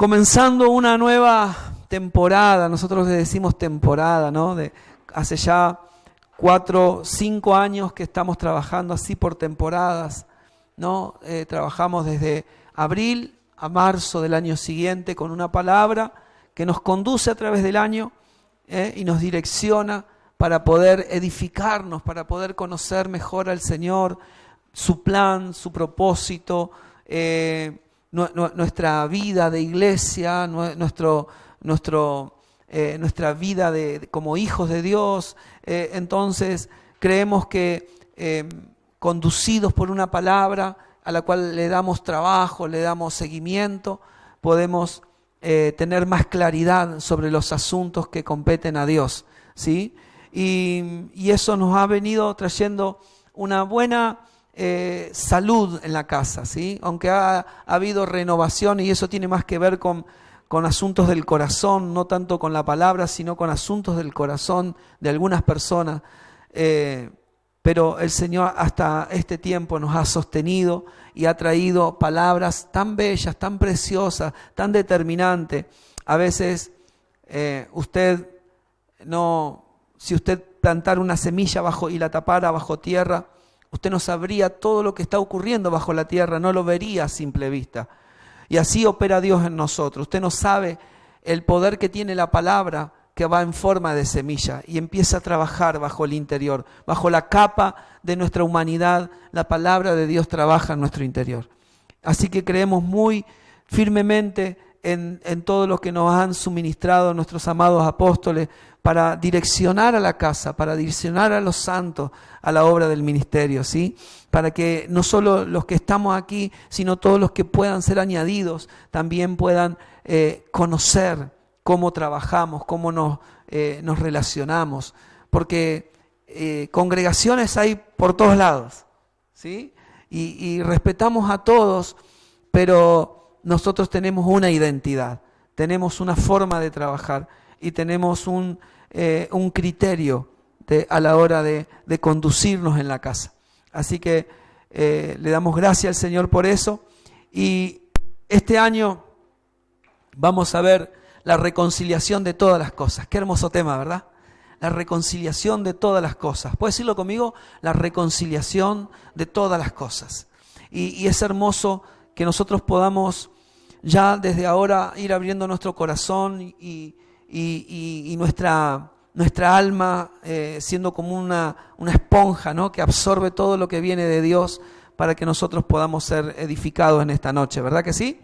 comenzando una nueva temporada. Nosotros le decimos temporada, ¿no? Hace ya 4, 5 años que estamos trabajando así por temporadas, ¿no? Trabajamos desde abril a marzo del año siguiente con una palabra que nos conduce a través del año y nos direcciona para poder edificarnos, para poder conocer mejor al Señor, su plan, su propósito, nuestra vida de iglesia, nuestra vida como hijos de Dios. Entonces creemos que conducidos por una palabra a la cual le damos trabajo, le damos seguimiento, podemos tener más claridad sobre los asuntos que competen a Dios, ¿sí? Y eso nos ha venido trayendo una buena salud en la casa, ¿sí? Aunque ha habido renovación, y eso tiene más que ver con asuntos del corazón, no tanto con la palabra, sino con asuntos del corazón de algunas personas. Pero el Señor hasta este tiempo nos ha sostenido y ha traído palabras tan bellas, tan preciosas, tan determinantes. A veces si usted plantara una semilla y la tapara bajo tierra, usted no sabría todo lo que está ocurriendo bajo la tierra, no lo vería a simple vista. Y así opera Dios en nosotros. Usted no sabe el poder que tiene la palabra que va en forma de semilla y empieza a trabajar bajo el interior, bajo la capa de nuestra humanidad. La palabra de Dios trabaja en nuestro interior. Así que creemos muy firmemente en todo lo que nos han suministrado nuestros amados apóstoles para direccionar a la casa, para direccionar a los santos a la obra del ministerio, ¿sí? Para que no solo los que estamos aquí, sino todos los que puedan ser añadidos, también puedan conocer cómo trabajamos, cómo nos relacionamos, porque congregaciones hay por todos lados, ¿sí? Y respetamos a todos, pero nosotros tenemos una identidad, tenemos una forma de trabajar y tenemos un criterio a la hora de conducirnos en la casa. Así que le damos gracias al Señor por eso. Y este año vamos a ver la reconciliación de todas las cosas. Qué hermoso tema, ¿verdad? La reconciliación de todas las cosas. ¿Puedes decirlo conmigo? La reconciliación de todas las cosas. Y es hermoso que nosotros podamos ya desde ahora ir abriendo nuestro corazón y nuestra alma siendo como una esponja, ¿no? Que absorbe todo lo que viene de Dios para que nosotros podamos ser edificados en esta noche, ¿verdad que sí?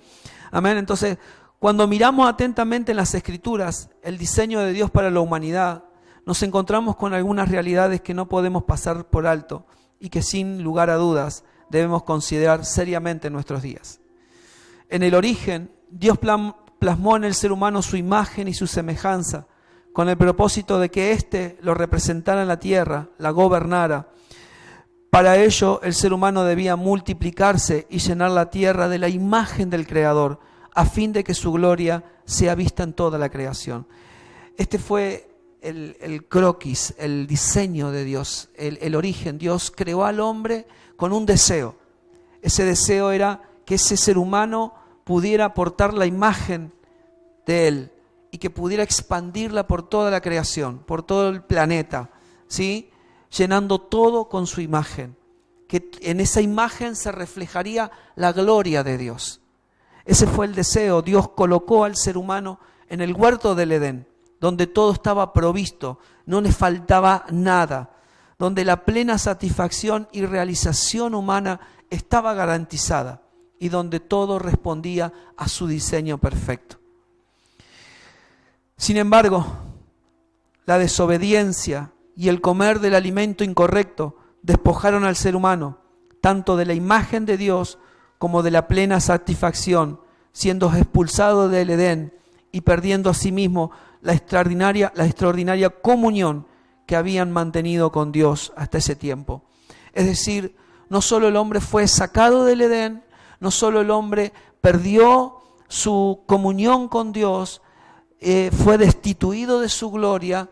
Amén. Entonces, cuando miramos atentamente en las Escrituras el diseño de Dios para la humanidad, nos encontramos con algunas realidades que no podemos pasar por alto y que sin lugar a dudas debemos considerar seriamente en nuestros días. En el origen, Dios plasmó en el ser humano su imagen y su semejanza, con el propósito de que éste lo representara en la tierra, la gobernara. Para ello, el ser humano debía multiplicarse y llenar la tierra de la imagen del Creador, a fin de que su gloria sea vista en toda la creación. Este fue el croquis, el diseño de Dios, el origen. Dios creó al hombre con un deseo. Ese deseo era que ese ser humano pudiera portar la imagen de Él y que pudiera expandirla por toda la creación, por todo el planeta, ¿sí? Llenando todo con su imagen, que en esa imagen se reflejaría la gloria de Dios. Ese fue el deseo. Dios colocó al ser humano en el huerto del Edén, donde todo estaba provisto, no le faltaba nada, donde la plena satisfacción y realización humana estaba garantizada y donde todo respondía a su diseño perfecto. Sin embargo, la desobediencia y el comer del alimento incorrecto despojaron al ser humano tanto de la imagen de Dios como de la plena satisfacción, siendo expulsado del Edén y perdiendo asimismo la extraordinaria comunión que habían mantenido con Dios hasta ese tiempo. Es decir, no solo el hombre fue sacado del Edén, no solo el hombre perdió su comunión con Dios, fue destituido de su gloria,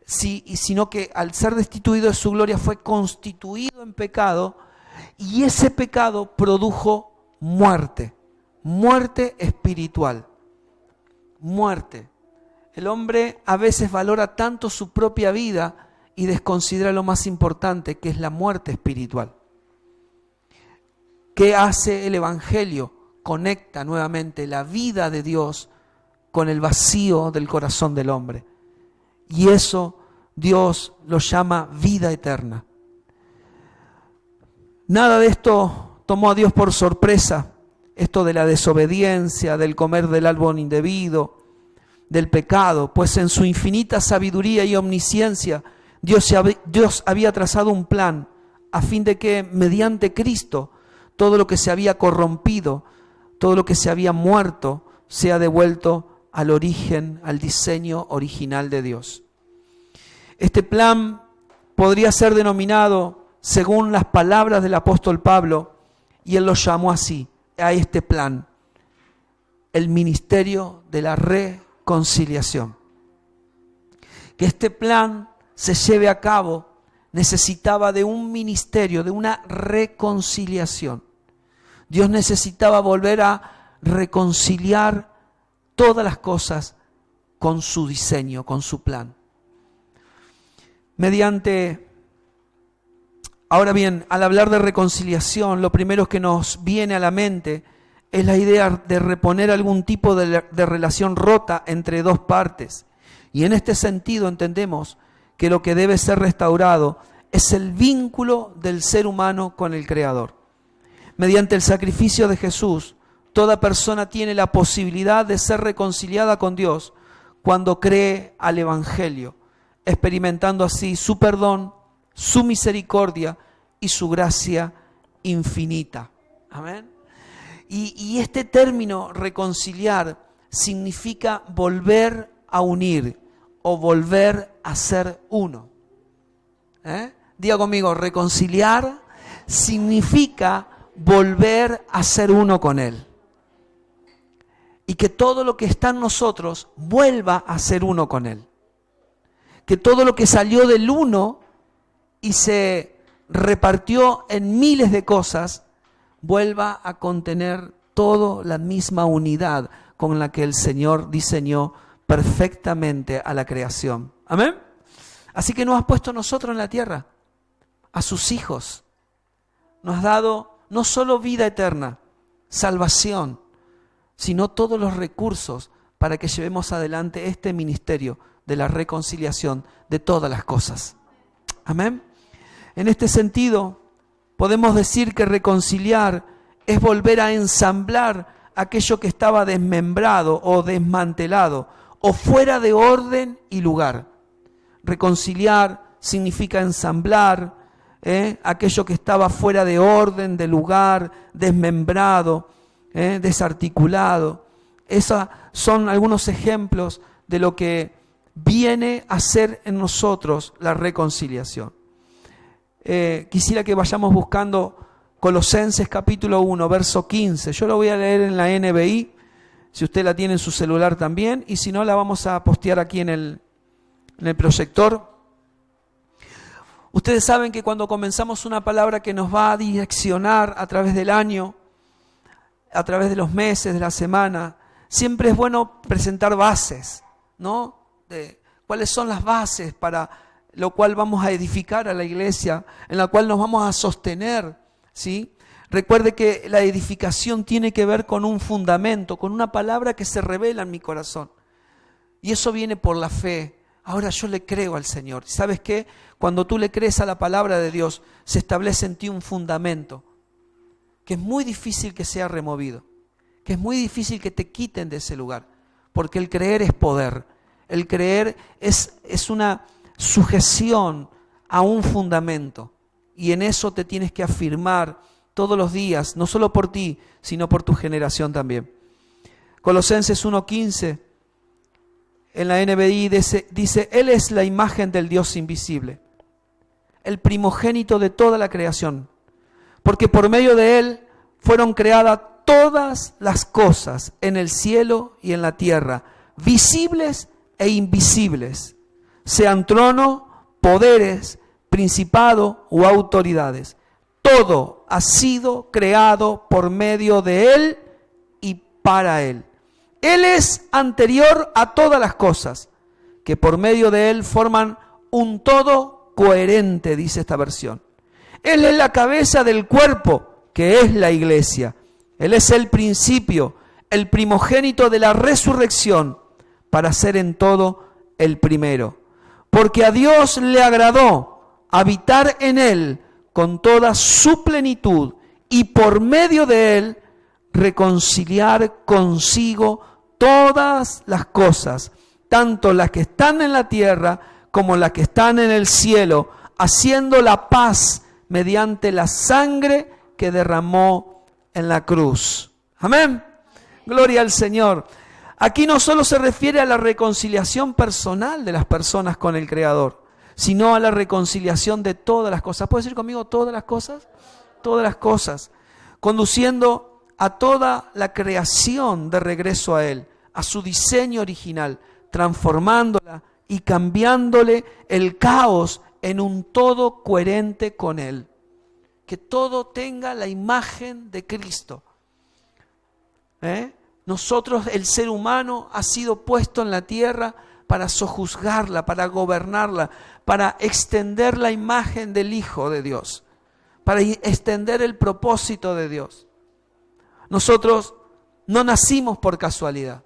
sino que al ser destituido de su gloria fue constituido en pecado, y ese pecado produjo muerte espiritual. muerte. El hombre a veces valora tanto su propia vida y desconsidera lo más importante, que es la muerte espiritual. ¿Qué hace el Evangelio? Conecta nuevamente la vida de Dios con el vacío del corazón del hombre. Y eso Dios lo llama vida eterna. Nada de esto tomó a Dios por sorpresa. Esto de la desobediencia, del comer del árbol indebido, del pecado, pues en su infinita sabiduría y omnisciencia Dios había trazado un plan a fin de que mediante Cristo todo lo que se había corrompido, todo lo que se había muerto, sea devuelto al origen, al diseño original de Dios. Este plan podría ser denominado, según las palabras del apóstol Pablo, y él lo llamó así, a este plan, el ministerio de la reconciliación. Que este plan se lleve a cabo necesitaba de un ministerio, de una reconciliación. Dios necesitaba volver a reconciliar todas las cosas con su diseño, con su plan. Ahora bien, al hablar de reconciliación, lo primero que nos viene a la mente es la idea de reponer algún tipo de relación rota entre dos partes. Y en este sentido entendemos que lo que debe ser restaurado es el vínculo del ser humano con el Creador. Mediante el sacrificio de Jesús, toda persona tiene la posibilidad de ser reconciliada con Dios cuando cree al Evangelio, experimentando así su perdón, su misericordia y su gracia infinita. Amén. Y este término reconciliar significa volver a unir o volver a ser uno. Diga conmigo, reconciliar significa volver a ser uno con Él. Y que todo lo que está en nosotros vuelva a ser uno con Él. Que todo lo que salió del uno y se repartió en miles de cosas, vuelva a contener toda la misma unidad con la que el Señor diseñó perfectamente a la creación. ¿Amén? Así que nos has puesto a nosotros en la tierra, a sus hijos. Nos has dado no solo vida eterna, salvación, sino todos los recursos para que llevemos adelante este ministerio de la reconciliación de todas las cosas. Amén. En este sentido, podemos decir que reconciliar es volver a ensamblar aquello que estaba desmembrado o desmantelado o fuera de orden y lugar. Reconciliar significa ensamblar aquello que estaba fuera de orden, de lugar, desmembrado, desarticulado. Esos son algunos ejemplos de lo que viene a ser en nosotros la reconciliación. Quisiera que vayamos buscando Colosenses capítulo 1, verso 15. Yo lo voy a leer en la NBI, si usted la tiene en su celular también, y si no la vamos a postear aquí en el proyector. Ustedes saben que cuando comenzamos una palabra que nos va a direccionar a través del año, a través de los meses, de la semana, siempre es bueno presentar bases, ¿no? De cuáles son las bases para lo cual vamos a edificar a la iglesia, en la cual nos vamos a sostener, ¿sí? Recuerde que la edificación tiene que ver con un fundamento, con una palabra que se revela en mi corazón. Y eso viene por la fe. Ahora yo le creo al Señor. ¿Sabes qué? Cuando tú le crees a la palabra de Dios, se establece en ti un fundamento que es muy difícil que sea removido, que es muy difícil que te quiten de ese lugar, porque el creer es poder. El creer es una sujeción a un fundamento, y en eso te tienes que afirmar todos los días, no solo por ti, sino por tu generación también. Colosenses 1:15 en la NBI dice: Él es la imagen del Dios invisible, el primogénito de toda la creación, porque por medio de Él fueron creadas todas las cosas en el cielo y en la tierra, visibles e invisibles, sean tronos, poderes, principado o autoridades. Todo ha sido creado por medio de Él y para Él. Él es anterior a todas las cosas, que por medio de Él forman un todo coherente, dice esta versión. Él es la cabeza del cuerpo, que es la iglesia. Él es el principio, el primogénito de la resurrección, para ser en todo el primero. Porque a Dios le agradó habitar en Él con toda su plenitud y por medio de Él reconciliar consigo todas las cosas, tanto las que están en la tierra como las que están en el cielo, haciendo la paz mediante la sangre que derramó en la cruz. Amén. Gloria al Señor. Aquí no solo se refiere a la reconciliación personal de las personas con el Creador, sino a la reconciliación de todas las cosas. ¿Puedes decir conmigo todas las cosas? Todas las cosas. Conduciendo a toda la creación de regreso a Él, a su diseño original, transformándola y cambiándole el caos en un todo coherente con Él. Que todo tenga la imagen de Cristo. Nosotros, el ser humano, ha sido puesto en la tierra para sojuzgarla, para gobernarla, para extender la imagen del Hijo de Dios, para extender el propósito de Dios. Nosotros no nacimos por casualidad.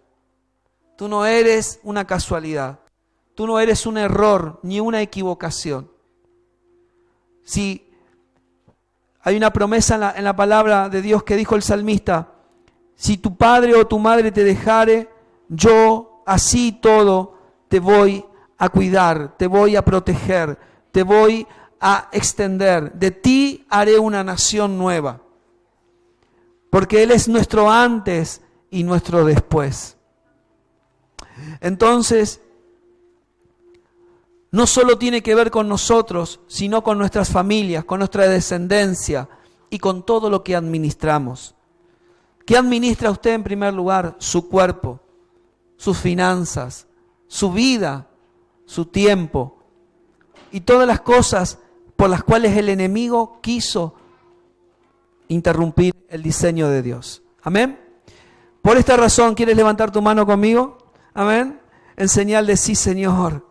Tú no eres una casualidad. Tú no eres un error ni una equivocación. Si hay una promesa en la palabra de Dios que dijo el salmista: si tu padre o tu madre te dejare, yo así todo te voy a cuidar, te voy a proteger, te voy a extender. De ti haré una nación nueva. Porque Él es nuestro antes y nuestro después. Entonces, no solo tiene que ver con nosotros, sino con nuestras familias, con nuestra descendencia y con todo lo que administramos. ¿Qué administra usted en primer lugar? Su cuerpo, sus finanzas, su vida, su tiempo y todas las cosas por las cuales el enemigo quiso interrumpir el diseño de Dios. Amén. Por esta razón, ¿quieres levantar tu mano conmigo? Amén. En señal de sí, Señor.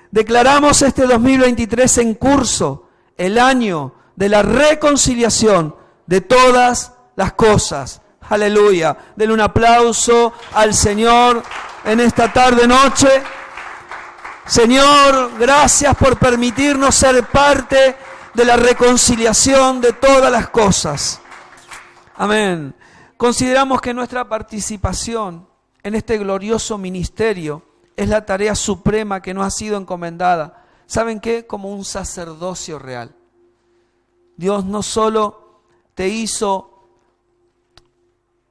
Declaramos este 2023 en curso, el año de la reconciliación de todas las cosas. Aleluya. Denle un aplauso al Señor en esta tarde-noche. Señor, gracias por permitirnos ser parte de la reconciliación de todas las cosas. Amén. Consideramos que nuestra participación en este glorioso ministerio es la tarea suprema que nos ha sido encomendada. ¿Saben qué? Como un sacerdocio real. Dios no solo te hizo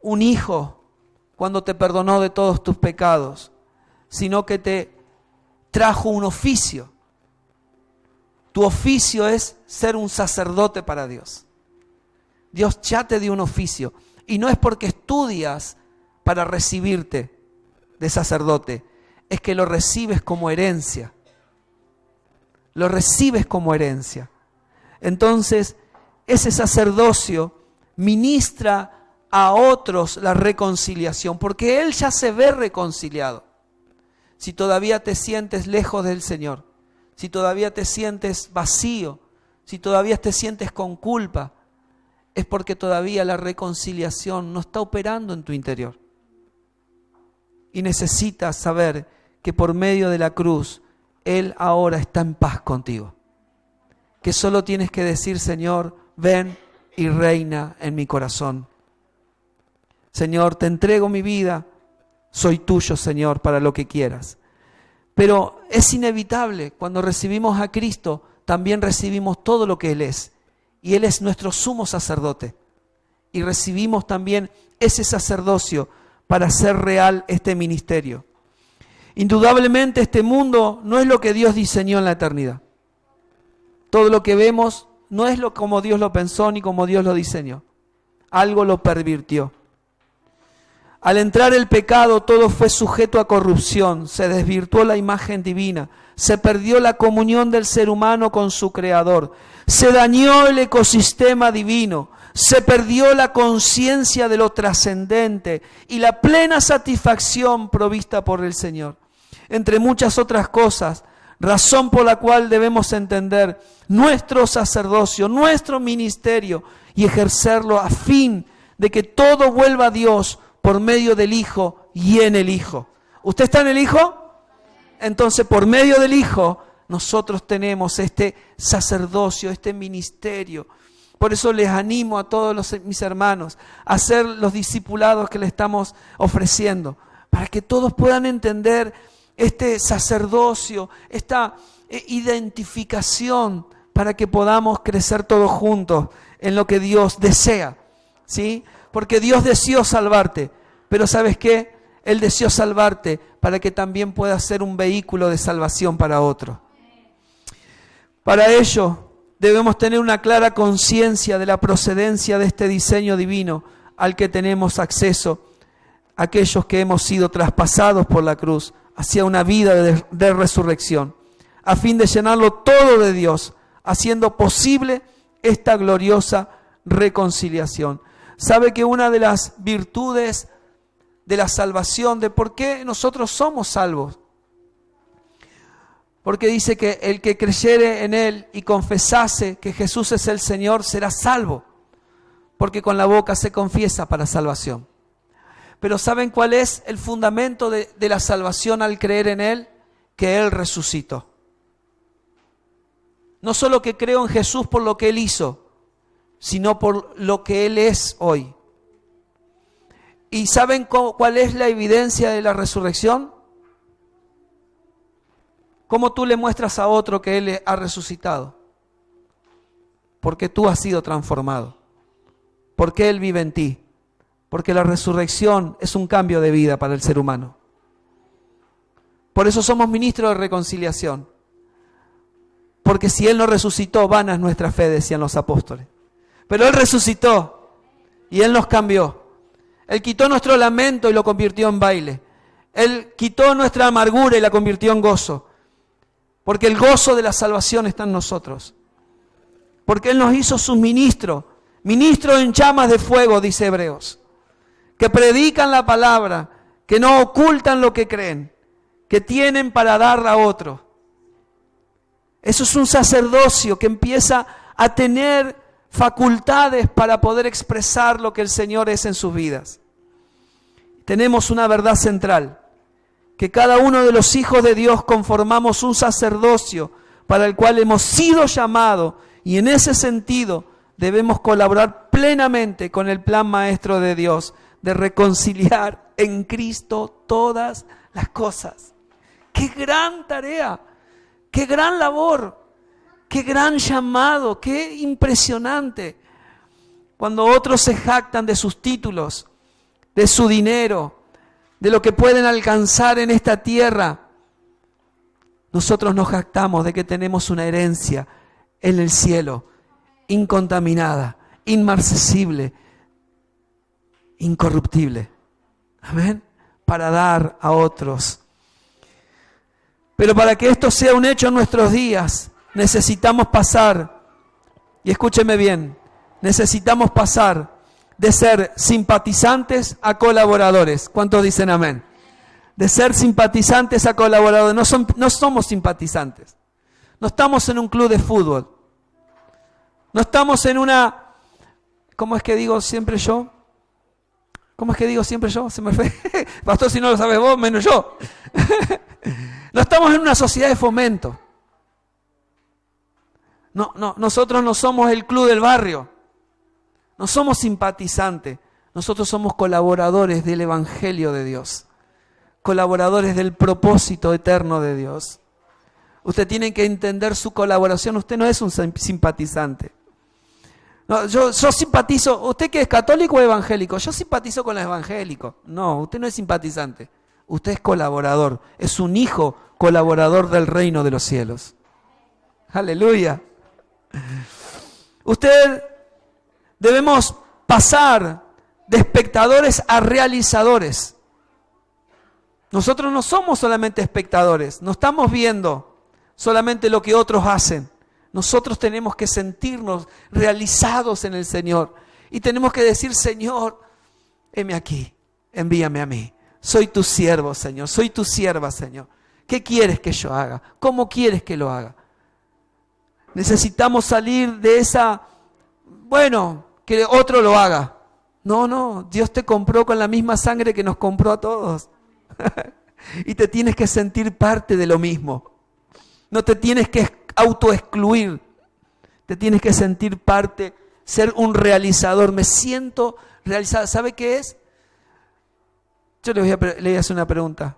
un hijo cuando te perdonó de todos tus pecados, sino que te trajo un oficio. Tu oficio es ser un sacerdote para Dios. Dios ya te dio un oficio. Y no es porque estudias para recibirte de sacerdote, es que lo recibes como herencia. Lo recibes como herencia. Entonces, ese sacerdocio ministra a otros la reconciliación, porque Él ya se ve reconciliado. Si todavía te sientes lejos del Señor, si todavía te sientes vacío, si todavía te sientes con culpa, es porque todavía la reconciliación no está operando en tu interior. Y necesitas saber que por medio de la cruz, Él ahora está en paz contigo. Que solo tienes que decir: Señor, ven y reina en mi corazón. Señor, te entrego mi vida, soy tuyo, Señor, para lo que quieras. Pero es inevitable, cuando recibimos a Cristo, también recibimos todo lo que Él es. Y Él es nuestro sumo sacerdote. Y recibimos también ese sacerdocio para hacer real este ministerio. Indudablemente este mundo no es lo que Dios diseñó en la eternidad. Todo lo que vemos no es como Dios lo pensó ni como Dios lo diseñó. Algo lo pervirtió. Al entrar el pecado, todo fue sujeto a corrupción, se desvirtuó la imagen divina, se perdió la comunión del ser humano con su Creador, se dañó el ecosistema divino, Se perdió la conciencia de lo trascendente y la plena satisfacción provista por el Señor. Entre muchas otras cosas, razón por la cual debemos entender nuestro sacerdocio, nuestro ministerio y ejercerlo a fin de que todo vuelva a Dios por medio del Hijo y en el Hijo. ¿Usted está en el Hijo? Entonces, por medio del Hijo, nosotros tenemos este sacerdocio, este ministerio. Por eso les animo a todos mis hermanos a ser los discipulados que le estamos ofreciendo, para que todos puedan entender este sacerdocio, esta identificación, para que podamos crecer todos juntos en lo que Dios desea, ¿sí? Porque Dios deseó salvarte, pero ¿sabes qué? Él deseó salvarte para que también puedas ser un vehículo de salvación para otros. Para ello, debemos tener una clara conciencia de la procedencia de este diseño divino al que tenemos acceso, aquellos que hemos sido traspasados por la cruz hacia una vida de resurrección, a fin de llenarlo todo de Dios, haciendo posible esta gloriosa reconciliación. ¿Sabe que una de las virtudes de la salvación, de por qué nosotros somos salvos? Porque dice que el que creyere en Él y confesase que Jesús es el Señor será salvo, porque con la boca se confiesa para salvación. Pero ¿saben cuál es el fundamento de la salvación al creer en Él? Que Él resucitó. No solo que creo en Jesús por lo que Él hizo, sino por lo que Él es hoy. ¿Y saben cuál es la evidencia de la resurrección? ¿Cómo tú le muestras a otro que Él ha resucitado? Porque tú has sido transformado. Porque Él vive en ti. Porque la resurrección es un cambio de vida para el ser humano. Por eso somos ministros de reconciliación. Porque si Él no resucitó, vana es nuestra fe, decían los apóstoles. Pero Él resucitó y Él nos cambió. Él quitó nuestro lamento y lo convirtió en baile. Él quitó nuestra amargura y la convirtió en gozo. Porque el gozo de la salvación está en nosotros. Porque Él nos hizo sus ministros. Ministros en llamas de fuego, dice Hebreos. Que predican la palabra, que no ocultan lo que creen, que tienen para dar a otro. Eso es un sacerdocio que empieza a tener facultades para poder expresar lo que el Señor es en sus vidas. Tenemos una verdad central, que cada uno de los hijos de Dios conformamos un sacerdocio para el cual hemos sido llamados, y en ese sentido debemos colaborar plenamente con el plan maestro de Dios de reconciliar en Cristo todas las cosas. ¡Qué gran tarea! ¡Qué gran labor! ¡Qué gran llamado! ¡Qué impresionante! Cuando otros se jactan de sus títulos, de su dinero, de lo que pueden alcanzar en esta tierra, nosotros nos jactamos de que tenemos una herencia en el cielo, incontaminada, inmarcesible, incorruptible. Amén. Para dar a otros. Pero para que esto sea un hecho en nuestros días, necesitamos pasar, y escúcheme bien, necesitamos pasar de ser simpatizantes a colaboradores. ¿Cuántos dicen amén? De ser simpatizantes a colaboradores. No somos simpatizantes. No estamos en un club de fútbol. No estamos en una... ¿Cómo es que digo siempre yo? ¿Cómo es que digo siempre yo? Se me fue. Pastor, si no lo sabes vos, menos yo. No estamos en una sociedad de fomento. No, nosotros no somos el club del barrio. No somos simpatizantes. Nosotros somos colaboradores del Evangelio de Dios. Colaboradores del propósito eterno de Dios. Usted tiene que entender su colaboración. Usted no es un simpatizante. No, yo simpatizo. ¿Usted qué es, católico o evangélico? Yo simpatizo con los evangélicos. No, usted no es simpatizante. Usted es colaborador. Es un hijo colaborador del reino de los cielos. Aleluya. Debemos pasar de espectadores a realizadores. Nosotros no somos solamente espectadores. No estamos viendo solamente lo que otros hacen. Nosotros tenemos que sentirnos realizados en el Señor Y tenemos que decir, Señor, heme aquí, envíame a mí. Soy tu siervo, Señor, soy tu sierva, Señor. ¿Qué quieres que yo haga? ¿Cómo quieres que lo haga? Necesitamos salir de esa, que otro lo haga. No, Dios te compró con la misma sangre que nos compró a todos. Y te tienes que sentir parte de lo mismo. No te tienes que autoexcluir. Te tienes que sentir parte, ser un realizador. Me siento realizado. ¿Sabe qué es? Yo le voy a hacer una pregunta.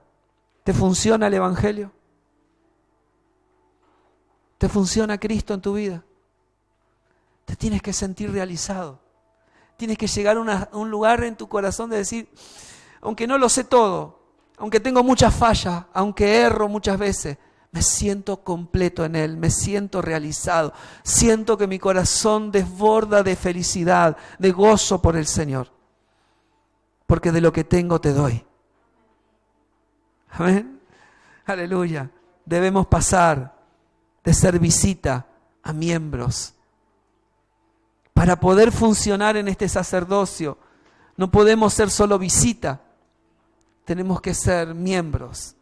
¿Te funciona el Evangelio? ¿Te funciona Cristo en tu vida? Te tienes que sentir realizado. Tienes que llegar a un lugar en tu corazón de decir, aunque no lo sé todo, aunque tengo muchas fallas, aunque erro muchas veces, me siento completo en Él, me siento realizado. Siento que mi corazón desborda de felicidad, de gozo por el Señor. Porque de lo que tengo te doy. Amén. Aleluya. Debemos pasar de ser visita a miembros. Para poder funcionar en este sacerdocio, no podemos ser solo visita. Tenemos que ser miembros.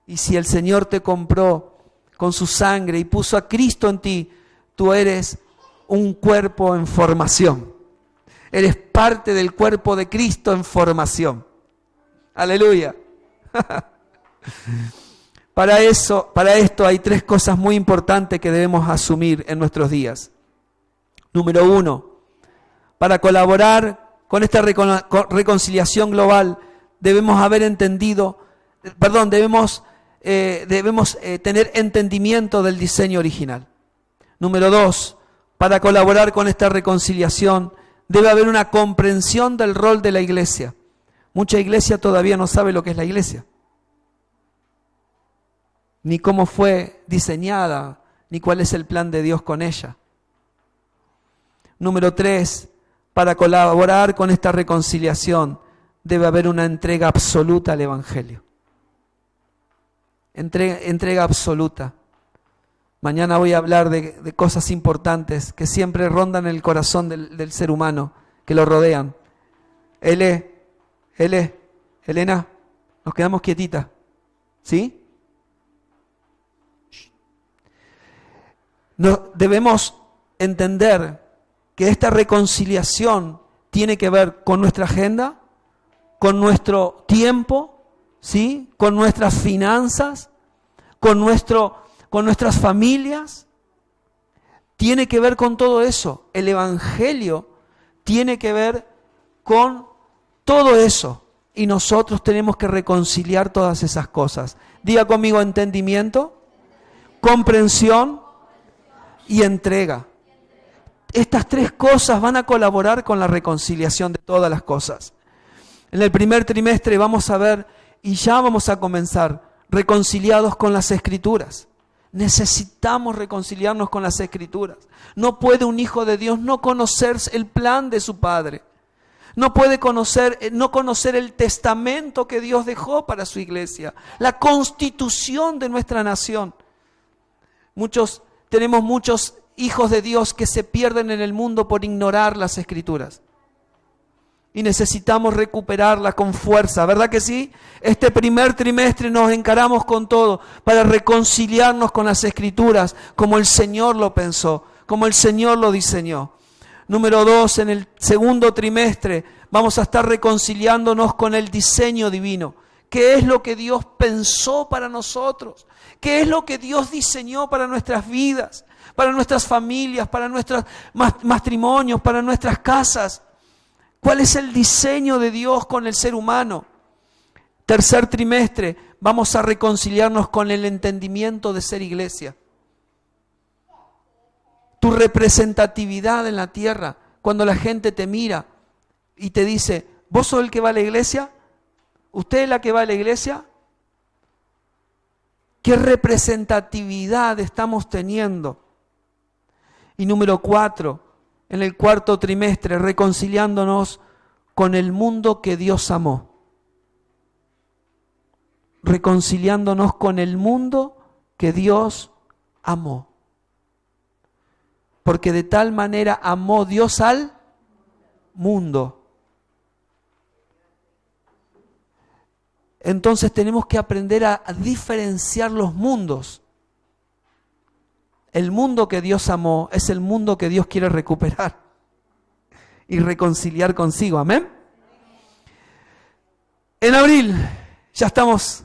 Y si el Señor te compró con su sangre y puso a Cristo en ti, tú eres un cuerpo en formación. Eres parte del cuerpo de Cristo en formación. Aleluya. Para esto hay 3 cosas muy importantes que debemos asumir en nuestros días. Número 1, para colaborar con esta reconciliación global, debemos tener entendimiento del diseño original. Número 2, para colaborar con esta reconciliación, debe haber una comprensión del rol de la iglesia. Mucha iglesia todavía no sabe lo que es la iglesia, ni cómo fue diseñada, ni cuál es el plan de Dios con ella. Número 3, para colaborar con esta reconciliación, debe haber una entrega absoluta al Evangelio. Entrega absoluta. Mañana voy a hablar de cosas importantes que siempre rondan el corazón del ser humano, que lo rodean. Elena, nos quedamos quietitas, ¿sí? Debemos entender que esta reconciliación tiene que ver con nuestra agenda, con nuestro tiempo, ¿sí? Con nuestras finanzas, con nuestras familias. Tiene que ver con todo eso. El Evangelio tiene que ver con todo eso. Y nosotros tenemos que reconciliar todas esas cosas. Diga conmigo: entendimiento, comprensión y entrega. Estas 3 cosas van a colaborar con la reconciliación de todas las cosas. En el primer trimestre vamos a ver, y ya vamos a comenzar, reconciliados con las Escrituras. Necesitamos reconciliarnos con las Escrituras. No puede un hijo de Dios no conocer el plan de su Padre. No puede no conocer el testamento que Dios dejó para su iglesia, la constitución de nuestra nación. Tenemos muchos hijos de Dios que se pierden en el mundo por ignorar las Escrituras. Y necesitamos recuperarlas con fuerza, ¿verdad que sí? Este primer trimestre nos encaramos con todo para reconciliarnos con las Escrituras, como el Señor lo pensó, como el Señor lo diseñó. Número 2, en el segundo trimestre vamos a estar reconciliándonos con el diseño divino. ¿Qué es lo que Dios pensó para nosotros? ¿Qué es lo que Dios diseñó para nuestras vidas, para nuestras familias, para nuestros matrimonios, para nuestras casas? ¿Cuál es el diseño de Dios con el ser humano? Tercer trimestre, vamos a reconciliarnos con el entendimiento de ser iglesia. Tu representatividad en la tierra, cuando la gente te mira y te dice: ¿vos sos el que va a la iglesia? ¿Usted es la que va a la iglesia? ¿Qué representatividad estamos teniendo? Y número 4, en el cuarto trimestre, reconciliándonos con el mundo que Dios amó. Reconciliándonos con el mundo que Dios amó. Porque de tal manera amó Dios al mundo. Entonces tenemos que aprender a diferenciar los mundos. El mundo que Dios amó es el mundo que Dios quiere recuperar y reconciliar consigo. ¿Amén? En abril ya estamos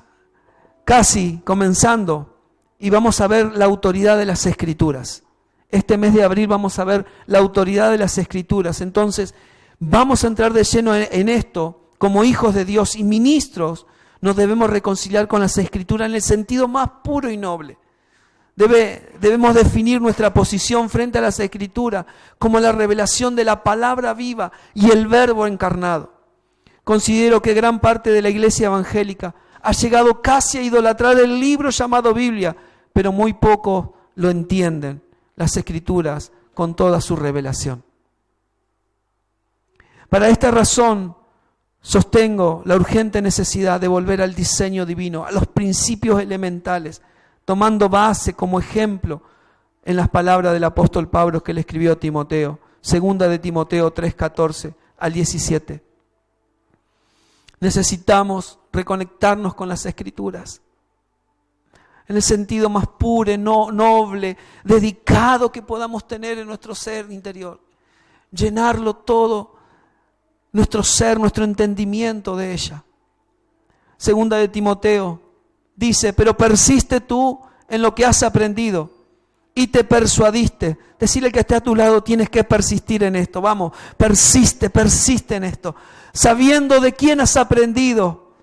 casi comenzando y vamos a ver la autoridad de las Escrituras. Este mes de abril vamos a ver la autoridad de las Escrituras. Entonces vamos a entrar de lleno en esto. Como hijos de Dios y ministros nos debemos reconciliar con las Escrituras en el sentido más puro y noble. Debemos definir nuestra posición frente a las Escrituras como la revelación de la palabra viva y el Verbo encarnado. Considero que gran parte de la iglesia evangélica ha llegado casi a idolatrar el libro llamado Biblia, pero muy pocos lo entienden, las Escrituras con toda su revelación. Para esta razón, sostengo la urgente necesidad de volver al diseño divino, a los principios elementales, tomando base como ejemplo en las palabras del apóstol Pablo que le escribió a Timoteo, 2 de Timoteo 3:14 al 17. Necesitamos reconectarnos con las Escrituras, en el sentido más puro, noble, dedicado que podamos tener en nuestro ser interior. Llenarlo todo, nuestro ser, nuestro entendimiento de ella. 2 de Timoteo dice, pero persiste tú en lo que has aprendido y te persuadiste. Decirle que esté a tu lado, tienes que persistir en esto. Vamos, persiste en esto. Sabiendo de quién has aprendido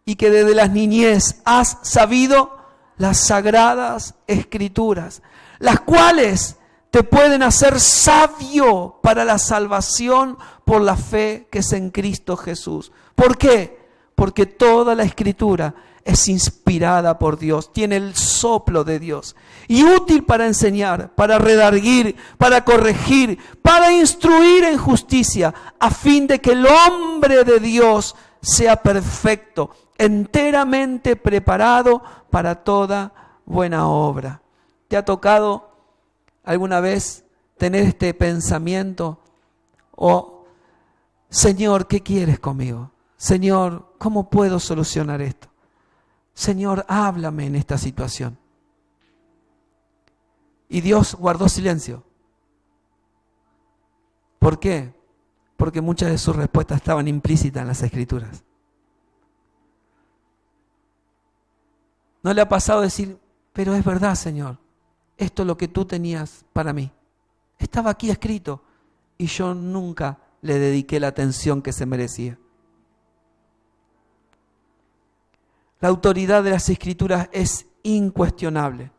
y que desde la niñez has sabido las sagradas Escrituras, las cuales te pueden hacer sabio para la salvación por la fe que es en Cristo Jesús. ¿Por qué? Porque toda la Escritura es inspirada por Dios, tiene el soplo de Dios y útil para enseñar, para redarguir, para corregir, para instruir en justicia, a fin de que el hombre de Dios sea perfecto, enteramente preparado para toda buena obra. ¿Te ha tocado alguna vez tener este pensamiento? Señor, ¿qué quieres conmigo? Señor, ¿cómo puedo solucionar esto? Señor, háblame en esta situación. Y Dios guardó silencio. ¿Por qué? Porque muchas de sus respuestas estaban implícitas en las Escrituras. ¿No le ha pasado decir, pero es verdad, Señor, esto es lo que tú tenías para mí? Estaba aquí escrito y yo nunca le dediqué la atención que se merecía. La autoridad de las Escrituras es incuestionable.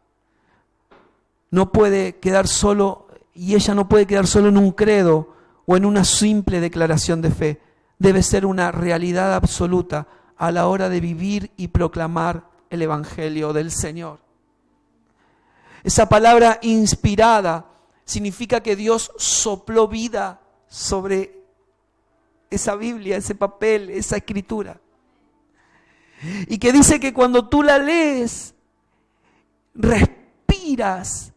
No puede quedar solo, y ella no puede quedar solo en un credo o en una simple declaración de fe. Debe ser una realidad absoluta a la hora de vivir y proclamar el Evangelio del Señor. Esa palabra inspirada significa que Dios sopló vida sobre esa Biblia, ese papel, esa Escritura. Y que dice que cuando tú la lees, respiras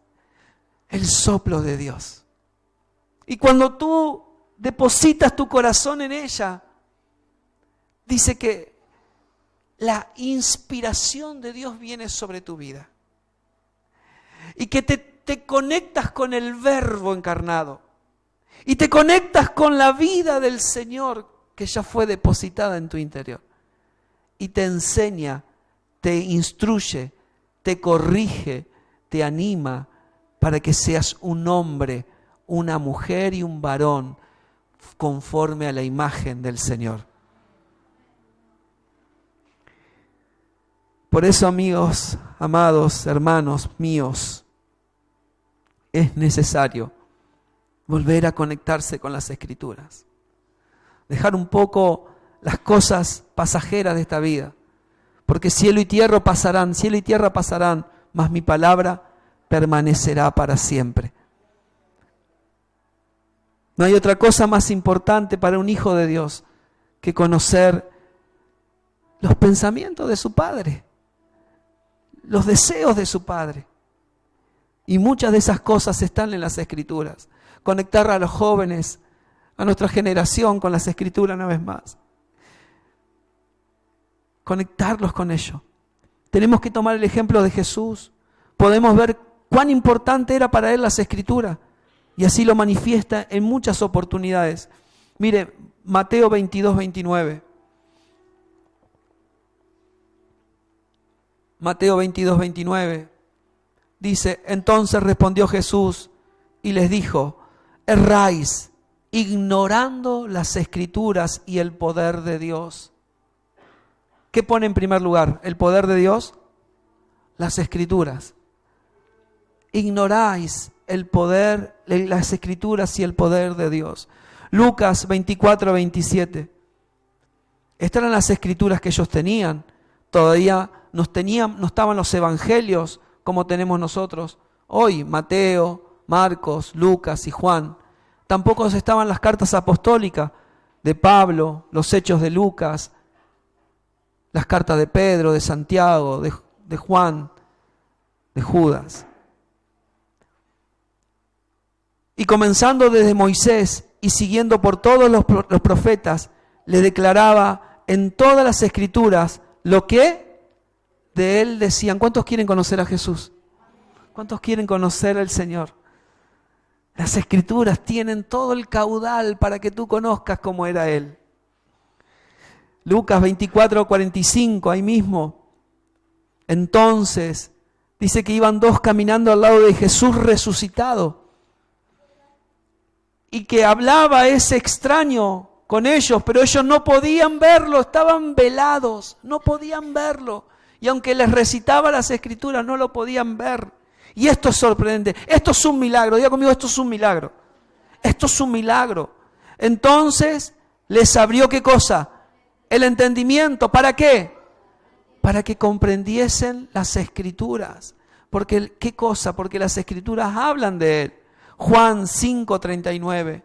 el soplo de Dios. Y cuando tú depositas tu corazón en ella, dice que la inspiración de Dios viene sobre tu vida. Y que te conectas con el Verbo encarnado. Y te conectas con la vida del Señor que ya fue depositada en tu interior. Y te enseña, te instruye, te corrige, te anima para que seas un hombre, una mujer y un varón conforme a la imagen del Señor. Por eso, amigos, amados, hermanos míos, es necesario volver a conectarse con las Escrituras. Dejar un poco las cosas pasajeras de esta vida. Porque cielo y tierra pasarán, mas mi palabra permanecerá para siempre. No hay otra cosa más importante para un hijo de Dios que conocer los pensamientos de su Padre, los deseos de su Padre. Y muchas de esas cosas están en las Escrituras. Conectar a los jóvenes a nuestra generación con las Escrituras una vez más. Conectarlos con ello. Tenemos que tomar el ejemplo de Jesús. Podemos ver cuán importante era para él las Escrituras. Y así lo manifiesta en muchas oportunidades. Mire, Mateo 22, 29. Mateo 22, 29. Dice, entonces respondió Jesús y les dijo, erráis, ignorando las Escrituras y el poder de Dios. ¿Qué pone en primer lugar? ¿El poder de Dios? Las Escrituras. Ignoráis el poder, las Escrituras y el poder de Dios. Lucas 24, 27. Estas eran las Escrituras que ellos tenían. Todavía no estaban los evangelios como tenemos nosotros hoy, Mateo, Marcos, Lucas y Juan. Tampoco estaban las cartas apostólicas de Pablo, los hechos de Lucas, las cartas de Pedro, de Santiago, de Juan, de Judas. Y comenzando desde Moisés y siguiendo por todos los profetas, le declaraba en todas las Escrituras lo que de él decían. ¿Cuántos quieren conocer a Jesús? ¿Cuántos quieren conocer al Señor? Las Escrituras tienen todo el caudal para que tú conozcas cómo era Él. Lucas 24, 45, ahí mismo. Entonces, dice que iban dos caminando al lado de Jesús resucitado. Y que hablaba ese extraño con ellos, pero ellos no podían verlo, estaban velados, no podían verlo. Y aunque les recitaba las Escrituras, no lo podían ver. Y esto es sorprendente, esto es un milagro, diga conmigo, esto es un milagro. Esto es un milagro. Entonces, les abrió ¿qué cosa? El entendimiento. ¿Para qué? Para que comprendiesen las Escrituras. Porque, ¿qué cosa? Porque las Escrituras hablan de Él. Juan 5:39.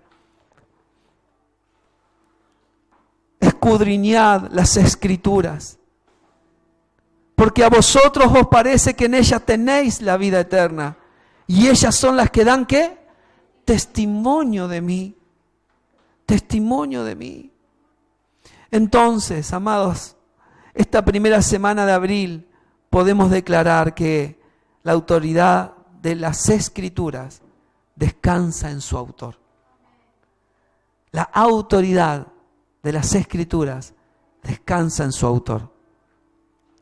Escudriñad las Escrituras, porque a vosotros os parece que en ellas tenéis la vida eterna, y ellas son las que dan ¿qué? Testimonio de mí. Testimonio de mí. Entonces, amados, esta primera semana de abril podemos declarar que la autoridad de las Escrituras descansa en su autor. La autoridad de las Escrituras descansa en su autor.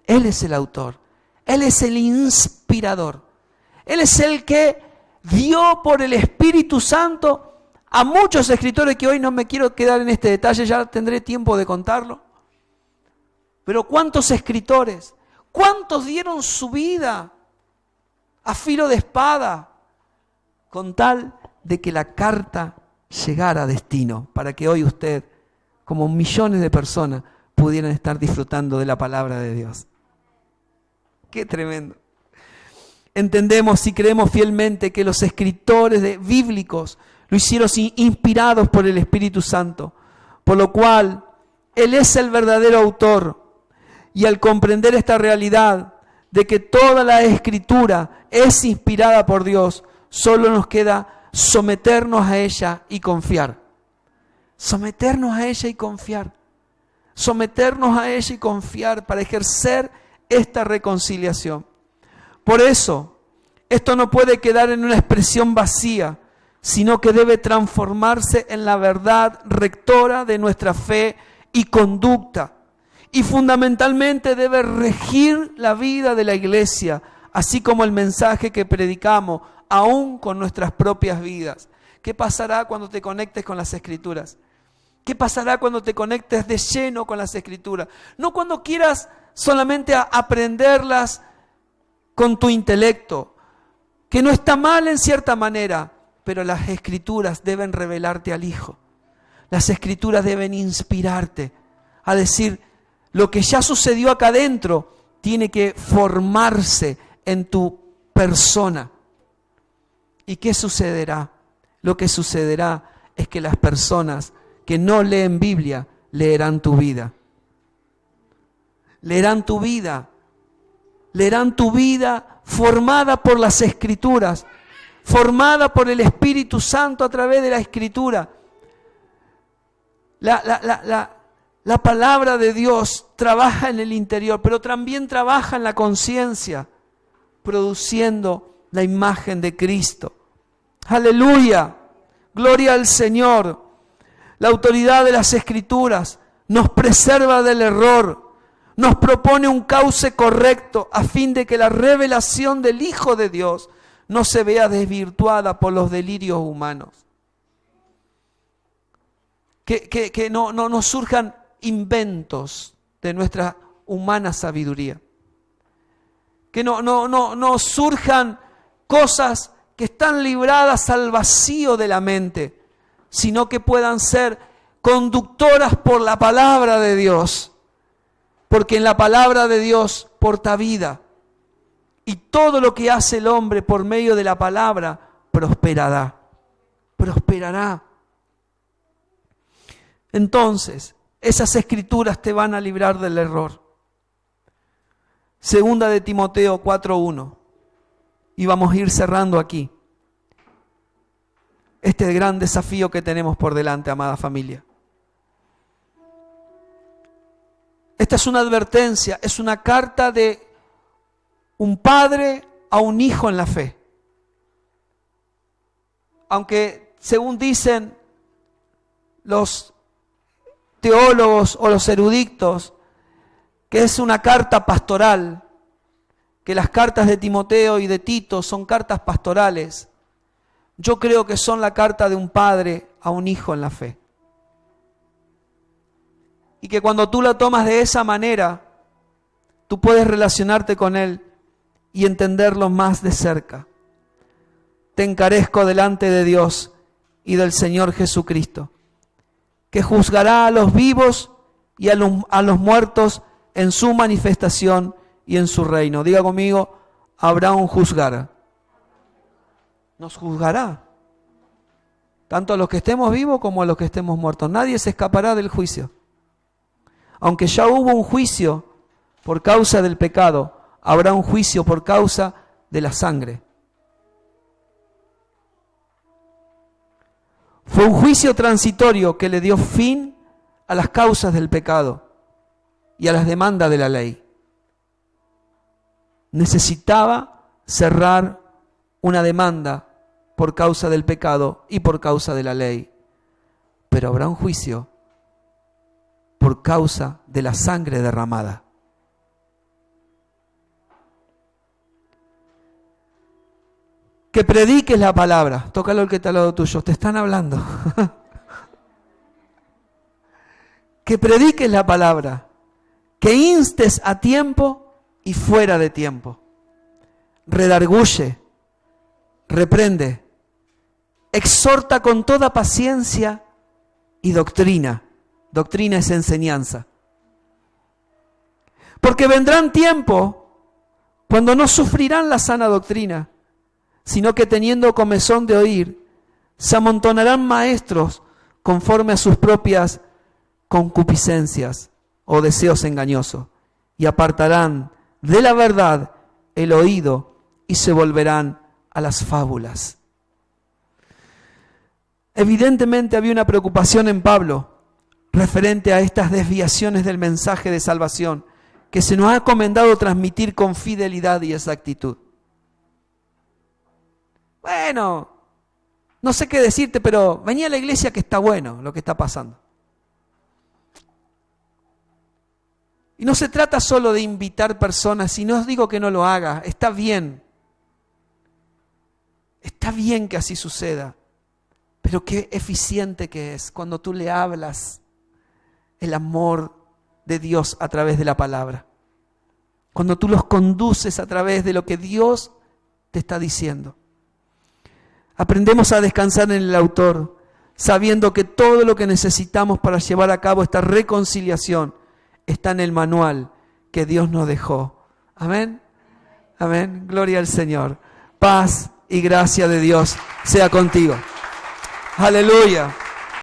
Él es el autor, Él es el inspirador, Él es el que dio por el Espíritu Santo a muchos escritores que hoy no me quiero quedar en este detalle, ya tendré tiempo de contarlo. Pero ¿cuántos escritores? ¿Cuántos dieron su vida a filo de espada con tal de que la carta llegara a destino, para que hoy usted, como millones de personas, pudieran estar disfrutando de la palabra de Dios? ¡Qué tremendo! Entendemos y creemos fielmente que los escritores bíblicos lo hicieron inspirados por el Espíritu Santo, por lo cual Él es el verdadero autor. Y al comprender esta realidad de que toda la Escritura es inspirada por Dios, solo nos queda someternos a ella y confiar. Someternos a ella y confiar. Someternos a ella y confiar para ejercer esta reconciliación. Por eso, esto no puede quedar en una expresión vacía, sino que debe transformarse en la verdad rectora de nuestra fe y conducta. Y fundamentalmente debe regir la vida de la iglesia, así como el mensaje que predicamos, aún con nuestras propias vidas. ¿Qué pasará cuando te conectes con las Escrituras? ¿Qué pasará cuando te conectes de lleno con las Escrituras? No cuando quieras solamente aprenderlas con tu intelecto, que no está mal en cierta manera, pero las Escrituras deben revelarte al Hijo. Las Escrituras deben inspirarte a decir, lo que ya sucedió acá adentro tiene que formarse en tu persona. ¿Y qué sucederá? Lo que sucederá es que las personas que no leen Biblia leerán tu vida. Leerán tu vida. Leerán tu vida formada por las Escrituras, formada por el Espíritu Santo a través de la Escritura. La palabra de Dios trabaja en el interior, pero también trabaja en la conciencia, produciendo la imagen de Cristo. ¡Aleluya! ¡Gloria al Señor! La autoridad de las Escrituras nos preserva del error, nos propone un cauce correcto a fin de que la revelación del Hijo de Dios no se vea desvirtuada por los delirios humanos. Que no surjan inventos de nuestra humana sabiduría. Que no surjan cosas que están libradas al vacío de la mente, sino que puedan ser conductoras por la palabra de Dios. Porque en la palabra de Dios porta vida. Y todo lo que hace el hombre por medio de la palabra prosperará. Prosperará. Entonces, esas escrituras te van a librar del error. Segunda de Timoteo 4:1. Y vamos a ir cerrando aquí. Este gran desafío que tenemos por delante, amada familia. Esta es una advertencia, es una carta de un padre a un hijo en la fe. Aunque según dicen los teólogos o los eruditos, que es una carta pastoral, que las cartas de Timoteo y de Tito son cartas pastorales, yo creo que son la carta de un padre a un hijo en la fe. Y que cuando tú la tomas de esa manera, tú puedes relacionarte con él y entenderlo más de cerca. Te encarezco delante de Dios y del Señor Jesucristo, que juzgará a los vivos y a los muertos en su manifestación y en su reino. Diga conmigo, habrá un juzgar. Nos juzgará, tanto a los que estemos vivos como a los que estemos muertos. Nadie se escapará del juicio. Aunque ya hubo un juicio por causa del pecado, habrá un juicio por causa de la sangre. Fue un juicio transitorio que le dio fin a las causas del pecado y a las demandas de la ley. Necesitaba cerrar una demanda por causa del pecado y por causa de la ley. Pero habrá un juicio por causa de la sangre derramada. Que prediques la palabra. Tócalo al que está al lado tuyo. Te están hablando. Que prediques la palabra. Que instes a tiempo y fuera de tiempo. Redarguye. Reprende. Exhorta con toda paciencia y doctrina. Doctrina es enseñanza. Porque vendrán tiempos cuando no sufrirán la sana doctrina, sino que teniendo comezón de oír, se amontonarán maestros conforme a sus propias concupiscencias o deseos engañosos, y apartarán de la verdad el oído y se volverán a las fábulas. Evidentemente había una preocupación en Pablo referente a estas desviaciones del mensaje de salvación que se nos ha encomendado transmitir con fidelidad y exactitud. Bueno, no sé qué decirte, pero vení a la iglesia que está bueno lo que está pasando. Y no se trata solo de invitar personas, y no os digo que no lo haga, está bien. Está bien que así suceda, pero qué eficiente que es cuando tú le hablas el amor de Dios a través de la palabra. Cuando tú los conduces a través de lo que Dios te está diciendo. Aprendemos a descansar en el autor, sabiendo que todo lo que necesitamos para llevar a cabo esta reconciliación está en el manual que Dios nos dejó. Amén. Amén. Gloria al Señor. Paz y gracia de Dios sea contigo. Aleluya.